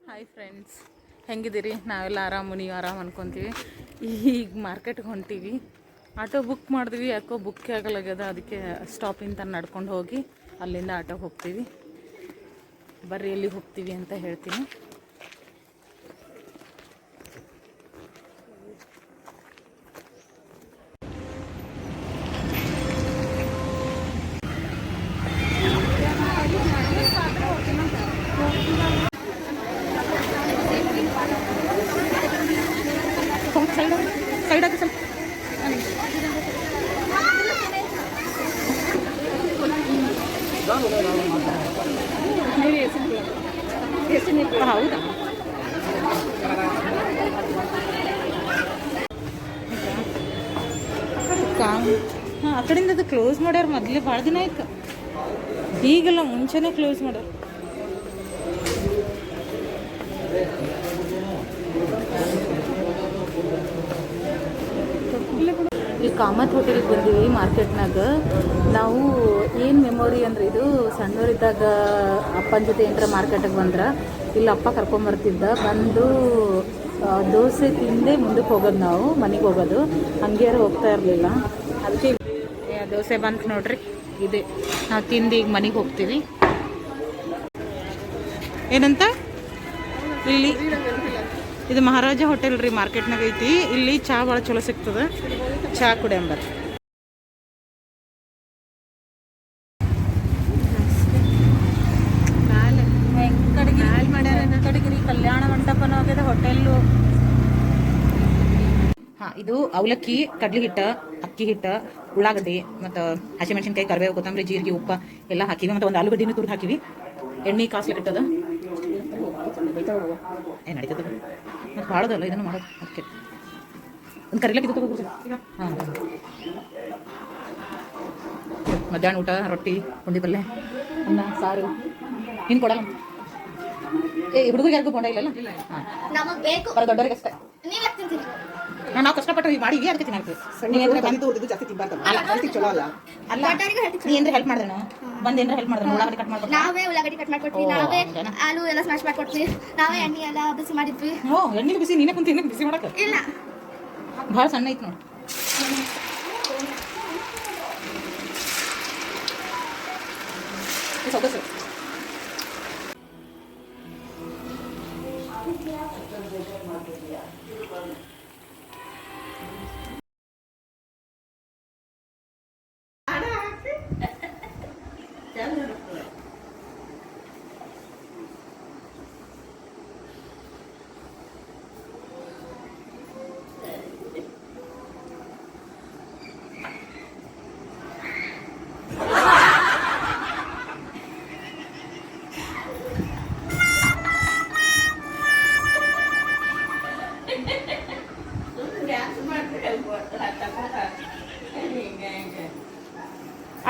Hi friends, ಹೆಂಗಿದ್ದೀರಿ? ನಾವೆಲ್ಲ ಆರಾಮು, ನೀವು ಆರಾಮ್ ಅನ್ಕೊತೀವಿ. ಈಗ ಮಾರ್ಕೆಟ್ಗೆ ಹೊಂಟೀವಿ. ಆಟೋ ಬುಕ್ ಮಾಡಿದ್ವಿ, ಯಾಕೋ ಬುಕ್ಕೇ ಆಗಲಾಗ್ಯದ. ಅದಕ್ಕೆ ಸ್ಟಾಪಿಂದ ನಡ್ಕೊಂಡು ಹೋಗಿ ಅಲ್ಲಿಂದ ಆಟೋಗೆ ಹೋಗ್ತೀವಿ. ಬರ್ರಿ ಎಲ್ಲಿಗೆ ಹೋಗ್ತೀವಿ ಅಂತ ಹೇಳ್ತೀನಿ. ಸೈಡಾಗಿ ಸ್ವಲ್ಪ ಹೌದಾ? ಹಾಂ, ಆ ಕಡೆಯಿಂದ ಅದು ಕ್ಲೋಸ್ ಮಾಡ್ಯಾರ. ಮೊದಲೇ ಭಾಳ ದಿನ ಆಯ್ತು. ಈಗೆಲ್ಲ ಮುಂಚೆನೇ ಕ್ಲೋಸ್ ಮಾಡ್ಯಾರ. ಈ ಕಾಮತ್ ಹೋಟೆಲ್ಗೆ ಬಂದೀವಿ ಮಾರ್ಕೆಟ್ನಾಗ. ನಾವು ಏನು ಮೆಮೊರಿ ಅಂದ್ರೆ, ಇದು ಸಣ್ಣವರಿದ್ದಾಗ ಅಪ್ಪನ ಜೊತೆ ಏನರ ಮಾರ್ಕೆಟಿಗೆ ಬಂದ್ರೆ ಇಲ್ಲಿ ಅಪ್ಪ ಕರ್ಕೊಂಬರ್ತಿದ್ದ. ಬಂದು ದೋಸೆ ತಿಂದೇ ಮುಂದಕ್ಕೆ ಹೋಗೋದು, ನಾವು ಮನೆಗೆ ಹೋಗೋದು. ಹಂಗೆ ಹೋಗ್ತಾ ಇರಲಿಲ್ಲ. ಅದಕ್ಕೆ ದೋಸೆ ಬಂತು ನೋಡ್ರಿ, ಇದೆ. ನಾವು ತಿಂದು ಈಗ ಮನೆಗೆ ಹೋಗ್ತೀವಿ. ಏನಂತ? ಇಲ್ಲಿ ಇದು ಮಹಾರಾಜ ಹೋಟೆಲ್ ರೀ, ಮಾರ್ಕೆಟ್ನಾಗ ಐತಿ. ಇಲ್ಲಿ ಚಹಾ ಭಾಳ ಚಲೋ ಸಿಗ್ತದೆ. ಚಹಾ ಕುಡಿಯಂಬರ್. ಕಡೆಗಿರಿ ಕಲ್ಯಾಣ ಮಂಟಪನೂ ಆಗಿದೆ, ಹೋಟೆಲ್ಲು. ಹಾಂ, ಇದು ಅವಲಕ್ಕಿ, ಕಡ್ಲಿ ಹಿಟ್ಟು, ಅಕ್ಕಿ ಹಿಟ್ಟು, ಉಳ್ಳಾಗಡ್ಡಿ ಮತ್ತು ಹಸಿಮೆಣಸಿನ್ಕಾಯಿ, ಕರಿಬೇವು, ಕೊತ್ತಂಬರಿ, ಜೀರಿಗೆ, ಉಪ್ಪು ಎಲ್ಲ ಹಾಕಿವಿ. ಮತ್ತು ಒಂದು ಆಲೂಗಡ್ಡಿನೂ ತುರ್ದು ಹಾಕಿವಿ. ಎಣ್ಣೆ ಕಾಸ್ಲಿಕ್ಕೆ ಇಟ್ಟದ. ಏನು ನಡೀತದ ಮತ್ತು ಭಾಳದಲ್ಲ ಇದನ್ನು ಮಾಡೋದು. ಅದಕ್ಕೆ ಒಂದು ಕರಿಲಕ್ಕೆ ಇದು ತಗೋಬೋದು. ಹಾಂ, ಮಧ್ಯಾಹ್ನ ಊಟ ರೊಟ್ಟಿ, ಪುಂಡಿ ಪಲ್ಯ, ಅನ್ನ, ಸಾರು. ನೀನು ಕೊಡಲ್ಲ? ಹುಡುಗರಿಗೆ ಯಾರಿಗೂ ಬೋಂಡ ಇಲ್ಲಲ್ಲ? ಹಾಂ, ಬರೋ ದೊಡ್ಡವರಿಗೆ ಅಷ್ಟೇ. ನಾವು ಕಷ್ಟಪಟ್ಟು ಮಾಡಿ ಅದಕ್ಕೆ ತಿನ್ನಾಗ್ತೀವಿ. ಜಾಸ್ತಿ ತಿನ್ನಬಾರ್ದು. ಚಲೋ ಅಲ್ಲ. ಅಲ್ಲ, ನೀ ಏನ್ರ ಹೆಲ್ಪ್ ಮಾಡಿದ್ನು? ಬಂದು ಏನ್ರ ಹೆಲ್ಪ್ ಮಾಡಿದ್ರು? ಉಳ್ಳಾಗಡ್ಡಿ ಕಟ್ ಮಾಡ್ಕೊಡ್ತೀವಿ. ನಾವೇ ಉಳ್ಳಾಗಡ್ಡಿ ಕಟ್ ಮಾಡ್ಕೊಡ್ತೀವಿ. ನಾವೇ ಆಲೂ ಎಲ್ಲ ಸ್ಮ್ಯಾಶ್ ಮಾಡ್ಕೊಡ್ತೀವಿ. ನಾವೇ ಎಣ್ಣೆ ಎಲ್ಲ ಬಿಸಿ ಮಾಡಿದ್ವಿ. ಹ್ಞೂ, ಎಣ್ಣೆ ಬಿಸಿ ನೀನೇ ಕುಂತ ಬಿಸಿ ಮಾಡಕ್ಕೆ ಇಲ್ಲ. ಭಾಳ ಸಣ್ಣ ಐತಿ ನೋಡಿ. ಸೊಗಸು.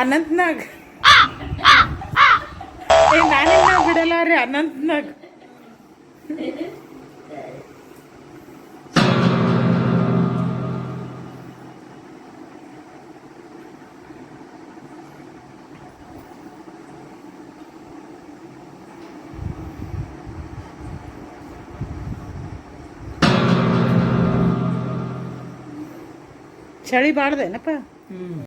ಅನಂತ್ನಾಗ್ ನಾನಿನ್ನ ಬಿಡಲ್ಲ ರೀ. ಅನಂತ್ನಾಗ್ ಚಳಿ ಬಾಳ್ದೇನಪ್ಪ.